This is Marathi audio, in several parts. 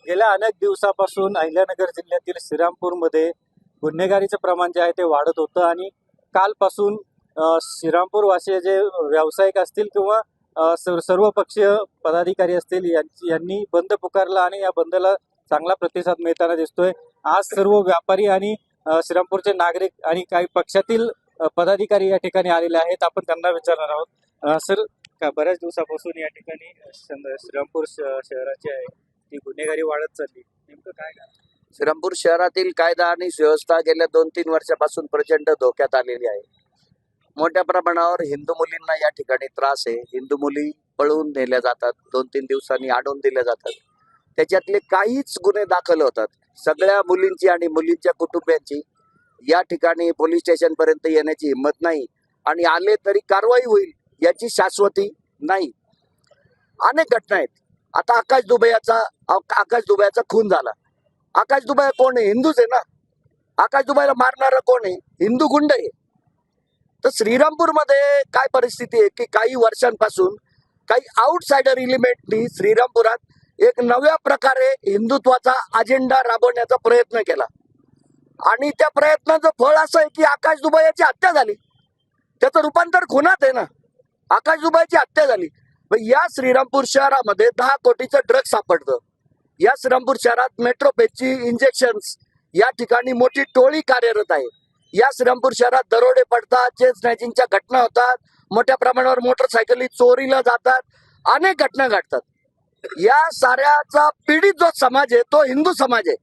गेल्या अनेक दिवसापासून अहिल्यानगर जिल्ह्यातील श्रीरामपूरमध्ये गुन्हेगारीचं प्रमाण जे आहे ते वाढत होतं आणि कालपासून श्रीरामपूर वासीय जे व्यावसायिक असतील किंवा सर्वपक्षीय पदाधिकारी असतील यांनी बंद पुकारला आणि या बंदला चांगला प्रतिसाद मिळताना दिसतोय। आज सर्व व्यापारी आणि श्रीरामपूरचे नागरिक आणि काही पक्षातील पदाधिकारी या ठिकाणी आलेले आहेत। आपण त्यांना विचारणार आहोत। सर, बऱ्याच दिवसापासून या ठिकाणी श्रीरामपूर शहराची आहे ती गुन्हेगारी वाढत चालली, नेमकं काय? श्रीरामपूर शहरातील कायदा आणि सुव्यवस्था गेल्या 2-3 वर्षापासून प्रचंड धोक्यात आलेली आहे। मोठ्या प्रमाणावर हिंदू मुलींना या ठिकाणी त्रास आहे। हिंदू मुली पळवून नेल्या जातात, 2-3 दिवसांनी अडवून दिल्या जातात। त्याच्यातले काहीच गुन्हे दाखल होतात। सगळ्या मुलींची आणि मुलींच्या कुटुंबियांची या ठिकाणी पोलीस स्टेशन पर्यंत येण्याची हिंमत नाही आणि आले तरी कारवाई होईल याची शाश्वती नाही। अनेक घटना आहेत। आता आकाश दुबेचा खून झाला। आकाश दुबे कोण आहे? हिंदूच आहे ना। आकाश दुबेला मारणारा कोण आहे? हिंदू गुंड आहे। तर श्रीरामपूर मध्ये काय परिस्थिती आहे की काही वर्षांपासून काही आउटसाइडर एलिमेंटनी श्रीरामपुरात एक नव्या प्रकारे हिंदुत्वाचा अजेंडा राबवण्याचा प्रयत्न केला आणि त्या प्रयत्नाचं फळ असं आहे की आकाश दुबे याची हत्या झाली। त्याचं रूपांतर खुनात आहे ना। आकाश दुबेची हत्या झाली। या श्रीरामपूर शहरामध्ये 10 कोटीचं ड्रग सापडतं। या श्रीरामपूर शहरात मेट्रोपेजची इंजेक्शन्स या ठिकाणी मोठी टोळी कार्यरत आहे। या श्रीरामपूर शहरात दरोडे पडतात, चेन स्नॅचिंगच्या घटना होतात, मोठ्या प्रमाणावर मोटरसायकली चोरीला जातात, अनेक घटना घडतात। या साऱ्याचा पीडित जो समाज आहे तो हिंदू समाज आहे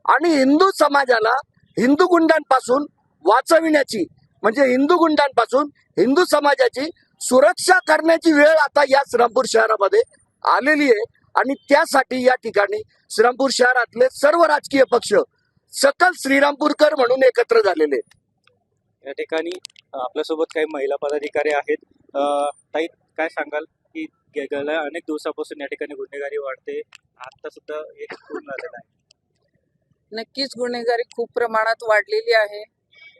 आणि हिंदू समाजाला हिंदू गुंडांपासून वाचविण्याची म्हणजे हिंदू गुंडांपासून हिंदू समाजाची सुरक्षा करण्याची वेळ आता या श्रीरामपूर शहरामध्ये आलेली आहे आणि त्यासाठी या ठिकाणी श्रीरामपूर शहरातले सर्व राजकीय पक्ष सकल श्रीरामपूरकर म्हणून एकत्र झालेले आहेत। या ठिकाणी आपल्यासोबत काही महिला पदाधिकारी आहेत। ताई, काय सांगाल की गेल्या अनेक दिवसापासून या ठिकाणी गुन्हेगारी वाढते, आता सुद्धा एक खून झालेला आहे? नक्कीच गुन्हेगारी खूप प्रमाणात वाढलेली आहे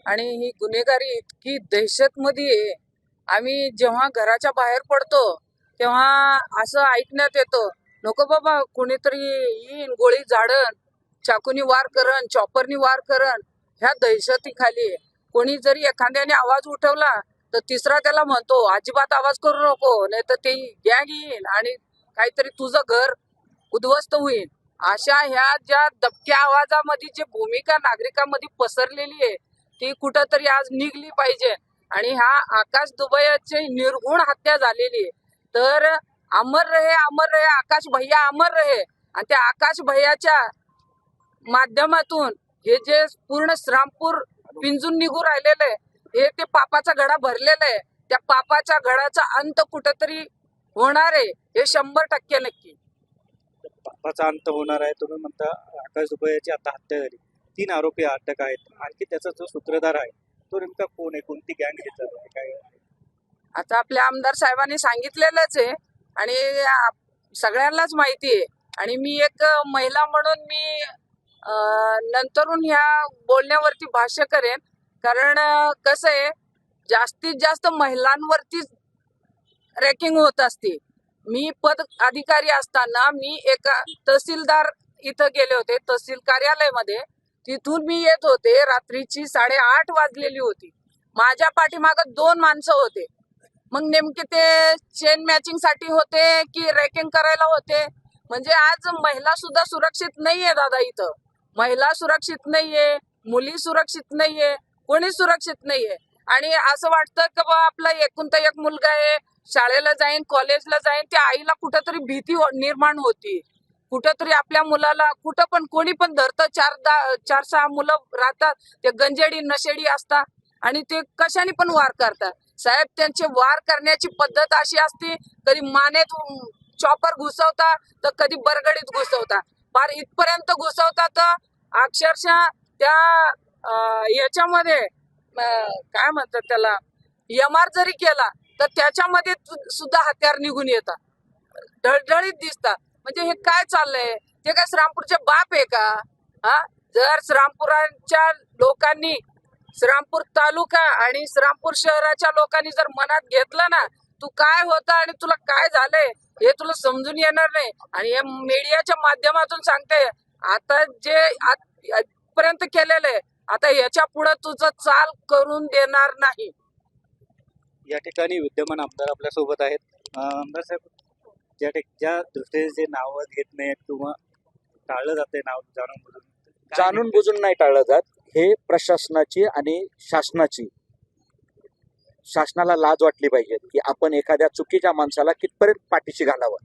आणि ही गुन्हेगारी इतकी दहशतमध्ये आहे। आम्ही जेव्हा घराच्या बाहेर पडतो तेव्हा असं ऐकण्यात येतं, नको बाबा कोणीतरी येईन, गोळी झाडन, चाकूनी वार करण, चॉपरनी वार करण। ह्या दहशतीखाली कोणी जरी एखाद्याने आवाज उठवला तर तिसरा त्याला म्हणतो अजिबात आवाज करू नको, नाही तर ते गँग येईल आणि काहीतरी तुझं घर उद्ध्वस्त होईल। अशा ह्या ज्या दबक्या आवाजामध्ये जी भूमिका नागरिकांमध्ये पसरलेली आहे ती कुठंतरी आज निघली पाहिजे आणि हा आकाश दुबेची निर्घुण हत्या झालेली आहे। तर अमर रहे आकाश भैया अमर रहे। आणि त्या आकाश भैयाच्या माध्यमातून हे जे पूर्ण श्रीरामपूर पिंजून निघू राहिलेलं आहे हे ते पापाचा घडा भरलेला आहे। त्या पापाच्या घडाचा अंत कुठेतरी होणार आहे, हे 100% नक्की। पापाचा अंत होणार आहे तुम्ही म्हणता। आकाश दुबे याची आता हत्या झाली, 3 आरोपी अटक आहेत, आणखी त्याचा जो सूत्रधार आहे तो नेमका कोण आहे, कोणती गँग घेतला काय? आता आपल्या आमदार साहेबांनी सांगितलेलंच आहे आणि सगळ्यांनाच माहिती आहे आणि मी एक महिला म्हणून मी नंतरून ह्या बोलण्यावरती भाष्य करेन, कारण कसं आहे जास्तीत जास्त महिलांवरतीच रॅकिंग होत असते। मी पद अधिकारी असताना मी एका तहसीलदार इथं गेले होते, तहसील कार्यालयामध्ये। तिथून मी येत होते, रात्रीची 8:30 वाजलेली होती। माझ्या पाठीमागं 2 माणसं होते। मग नेमके ते चेन मॅचिंग साठी होते की रॅकिंग करायला होते? म्हणजे आज महिला सुद्धा सुरक्षित नाहीये दादा। इथं महिला सुरक्षित नाहीये, मुली सुरक्षित नाहीये, कोणी सुरक्षित नाहीये। आणि असं वाटतं की बा आपला एकूणता एक मुलगा आहे, शाळेला जाईन, कॉलेजला जाईन, त्या आईला कुठंतरी भीती निर्माण होती। कुठंतरी आपल्या मुलाला कुठं पण कोणी पण धरतं, 4-6 मुलं राहतात, ते गंजेडी नशेडी असतात आणि ते कशाने पण वार करतात। साहेब, त्यांचे वार करण्याची पद्धत अशी असते, कधी मानेत चॉपर घुसवता तर कधी बरगडीत घुसवता, फार इथपर्यंत घुसवतात अक्षरशः त्या याच्यामध्ये काय म्हणतात त्याला, एमआर जरी केला तर त्याच्यामध्ये सुद्धा हत्यार निघून येतात, ढळढळीत दिसतात। म्हणजे हे काय चाललंय? ते काय श्रीरामपूरचे बाप आहे का? हा, जर श्रीरामपुराच्या लोकांनी, श्रीरामपूर तालुका आणि श्रीरामपूर शहराच्या लोकांनी जर मनात घेतलं ना तू काय होतं आणि तुला काय झालंय हे तुला समजून येणार नाही. आणि हे मीडियाच्या माध्यमातून सांगते, आता जे आजपर्यंत केलेलं आहे, आता याच्या पुढे तुझं चाल करून देणार नाही. या ठिकाणी विद्यमान आमदार आपल्या सोबत आहेत. आमदार साहेब, ज्या दृष्टीने जे नाव घेत नाहीत किंवा टाळलं जाते नाव जाणून बुजून, काय जाणून बुजून नाही टाळलं जात. हे प्रशासनाची आणि शासनाला लाज वाटली पाहिजे की आपण एखाद्या चुकीच्या माणसाला कितपर्यंत पाठीशी घालावं.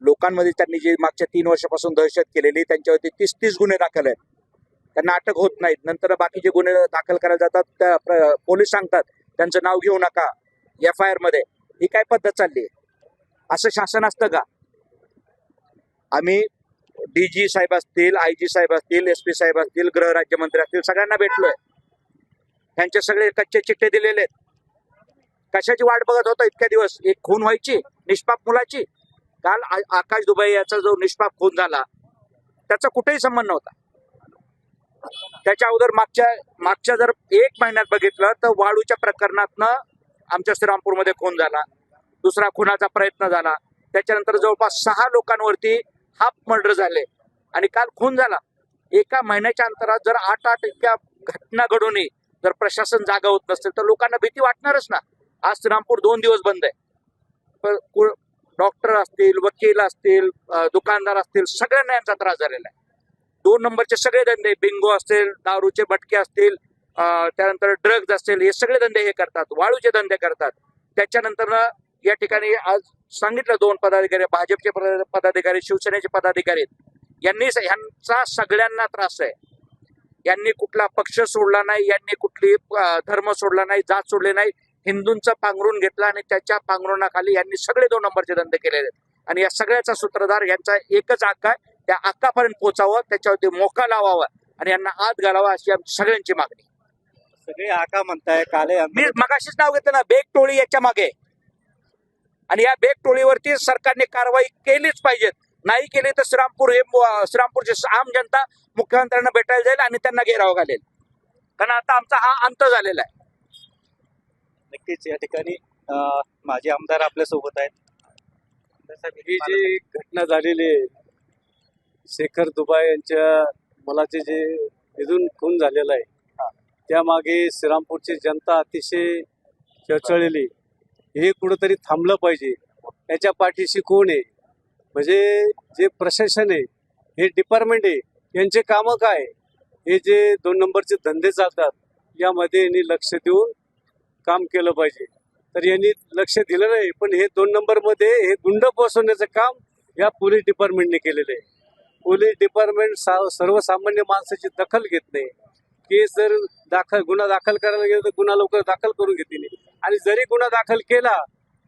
लोकांमध्ये त्यांनी जी मागच्या 3 वर्षापासून दहशत केलेली, त्यांच्यावरती 30 गुन्हे दाखल आहेत. त्यांना अटक होत नाहीत. नंतर बाकीचे गुन्हे दाखल करायला जातात, पोलीस सांगतात त्यांचं नाव घेऊ नका FIR मध्ये. ही काय पद्धत चालली आहे? असं शासन असतं का? आम्ही DG साहेब असतील, IG साहेब असतील, SP साहेब असतील, गृह राज्यमंत्री असतील, सगळ्यांना भेटलोय. त्यांचे सगळे कच्चे चिठ्ठे दिलेले आहेत. कशाची वाट बघत होता इतक्या दिवस? एक खून व्हायची निष्पाप मुलाची. काल आकाश दुबे याचा जो निष्पाप खून झाला त्याचा कुठेही संबंध नव्हता. त्याच्या अगोदर मागच्या जर 1 महिन्यात बघितलं तर वाळूच्या प्रकरणातनं आमच्या श्रीरामपूरमध्ये खून झाला. दुसरा खुनाचा प्रयत्न झाला. त्याच्यानंतर जवळपास 6 लोकांवरती हाफ मर्डर झाले आणि काल खून झाला. एका महिन्याच्या अंतरात जर 8 इतक्या घटना घडूनही जर प्रशासन जागा होत नसेल तर लोकांना भीती वाटणारच ना. आज श्रीरामपूर 2 दिवस बंद आहे. डॉक्टर असतील, वकील असतील, दुकानदार असतील, सगळ्यांना यांचा त्रास झालेला आहे. 2 नंबरचे सगळे धंदे, बिंगो असतील, दारूचे भटके असतील, त्यानंतर ड्रग्ज असतील, हे सगळे धंदे हे करतात, वाळूचे धंदे करतात. त्याच्यानंतर या ठिकाणी आज सांगितलं 2 पदाधिकारी, भाजपचे पदाधिकारी, शिवसेनेचे पदाधिकारी, यांचा सगळ्यांना त्रास आहे. यांनी कुठला पक्ष सोडला नाही, यांनी कुठली धर्म सोडला नाही, जात सोडले नाही. हिंदूंचं पांघरून घेतलं आणि त्याच्या पांघरुणाखाली यांनी सगळे 2 नंबरचे धंदे केलेले आहेत. आणि या सगळ्याचा सूत्रधार यांचा एकच हक्क आहे, त्या हक्कापर्यंत पोहोचावं, त्याच्यावरती मोका लावावा आणि यांना आत घालावा, अशी आमची सगळ्यांची मागणी. सगळे आका म्हणताय. काल मी मगाशीच नाव घेतलं ना, बेग टोळी याच्या मागे. आणि या बेग टोळीवरती सरकारने कारवाई केलीच पाहिजे. नाही केली तर श्रीरामपूरची आम जनता मुख्यमंत्र्यांना भेटायला जाईल आणि त्यांना घेराव घालेल. कारण आता आमचा हा अंत झालेला आहे. नक्कीच या ठिकाणी माजी आमदार आपल्या सोबत आहेत. ही जी घटना झालेली आहे, शेखर दुबाई यांच्या मुलाचे जे इथून खून झालेला आहे, त्यामागे श्रीरामपूरची जनता अतिशय चळचळलेली. हे कुठंतरी थांबलं पाहिजे. याच्या पाठीशी कोण आहे? म्हणजे जे प्रशासन आहे, हे डिपार्टमेंट आहे, यांचे कामं काय? हे जे 2 नंबरचे धंदे चालतात, यामध्ये यांनी लक्ष देऊन काम केलं पाहिजे. तर यांनी लक्ष दिलं नाही. पण हे 2 नंबरमध्ये हे गुंड पोहोचवण्याचं काम या पोलीस डिपार्टमेंटने केलेलं आहे. पोलीस डिपार्टमेंट सर्वसामान्य माणसाची दखल घेत नाही. केस जर गुन्हा दाखल करायला गेला तर गुन्हा लवकर दाखल करून घेतली नाही. आणि जरी गुन्हा दाखल केला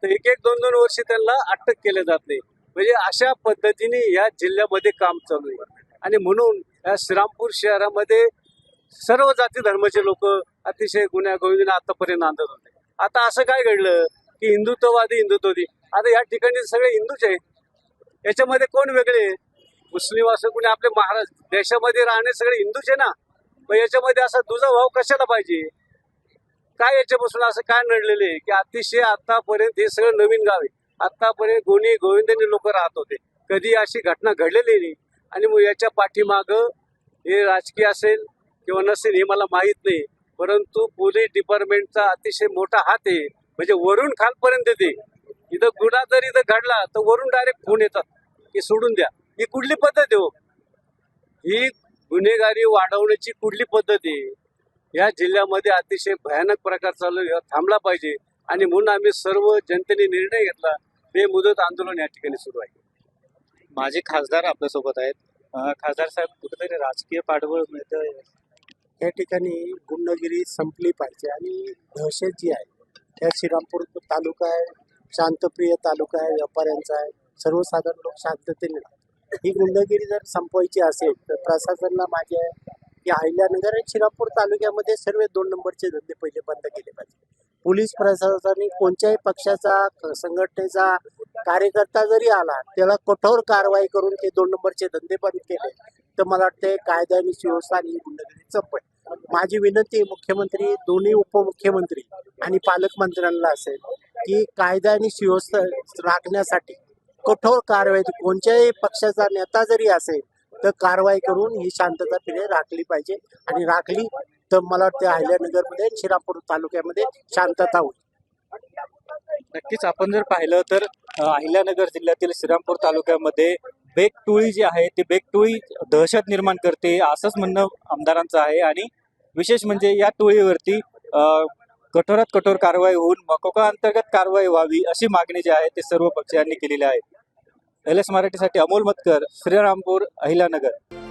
तर 1-2 वर्ष त्यांना अटक केले जात नाही. म्हणजे अशा पद्धतीने या जिल्ह्यामध्ये काम चालू आहे. आणि म्हणून या श्रीरामपूर शहरामध्ये सर्व जाती धर्माचे लोक अतिशय गुन्ह्यागोविंदाने आतापर्यंत नांदत होते. आता असं काय घडलं की हिंदुत्ववादी. आता या ठिकाणी सगळे हिंदूच आहेत. याच्यामध्ये कोण वेगळे? मुस्लिम असं कोणी आपल्या महाराष्ट्र देशामध्ये राहणे सगळे हिंदूच आहे ना. मग याच्यामध्ये असा दुजा भाव कशाला पाहिजे? काय याच्यापासून असं काय नडलेले की अतिशय आतापर्यंत हे सगळं नवीन गाव आहे. आतापर्यंत गुणी गोविंदाने लोक राहत होते. कधी अशी घटना घडलेली नाही. आणि मग याच्या पाठीमागं हे राजकीय असेल किंवा नसेल हे मला माहीत नाही. परंतु पोलीस डिपार्टमेंटचा अतिशय मोठा हात आहे. म्हणजे वरून खालपर्यंत येते. इथं गुन्हा जर इथं घडला तर वरून डायरेक्ट फोन येतात की सोडून द्या. ही कुठली पद्धत आहे हो? ही गुन्हेगारी वाढवण्याची कुठली पद्धत आहे? या जिल्ह्यामध्ये अतिशय भयानक प्रकार चालू आहे. थांबला पाहिजे. आणि म्हणून आम्ही सर्व जनतेने निर्णय घेतला. बेमुदत आंदोलन या ठिकाणी सुरू आहे. माजी खासदार आपल्या सोबत आहेत. खासदार साहेब, कुठेतरी राजकीय पाठबळ मिळतं. या ठिकाणी गुंडगिरी संपली पाहिजे. आणि दहशत जी आहे त्या श्रीरामपूर तालुका आहे, शांतप्रिय तालुका आहे, व्यापाऱ्यांचा आहे, सर्वसाधारण लोक शांततेने राहतात. ही गुंडगिरी जर संपवायची असेल तर प्रशासनाला माझे आहे की अहिल्यानगर आणि श्रीरामपूर तालुक्यामध्ये सर्व 2 नंबरचे धंदे पहिले बंद केले पाहिजे. पोलीस प्रशासनाने कोणत्याही पक्षाचा संघटनेचा कार्यकर्ता जरी आला त्याला कठोर कारवाई करून ते 2 नंबरचे धंदे बंद केले तर मला वाटते कायदा आणि सुव्यवस्था आणि गुंडगिरी संपेल. माझी विनंती मुख्यमंत्री, दोन्ही उपमुख्यमंत्री आणि पालकमंत्र्यांना असेल की कायदा आणि सुव्यवस्था राखण्यासाठी कठोर कारवाई कोणत्याही पक्षाचा नेता जरी असेल तर कारवाई करून ही शांतता पिढी राखली पाहिजे आणि राखली तर मला वाटतं अहिल्यानगरमध्ये श्रीरामपूर तालुक्यामध्ये शांतता होईल. नक्कीच आपण जर पाहिलं तर अहिल्यानगर जिल्ह्यातील श्रीरामपूर तालुक्यामध्ये बेकटोळी जी आहे ती बेकटोळी दहशत निर्माण करते असंच म्हणणं आमदारांचं आहे. आणि विशेष म्हणजे या टोळीवरती कठोरात कठोर कारवाई होऊन मकोका अंतर्गत कारवाई व्हावी अशी मागणी जी आहे ते सर्व पक्षांनी केलेली आहे. LS मराठीसाठी अमोल मतकर, श्रीरामपूर, अहिल्यानगर.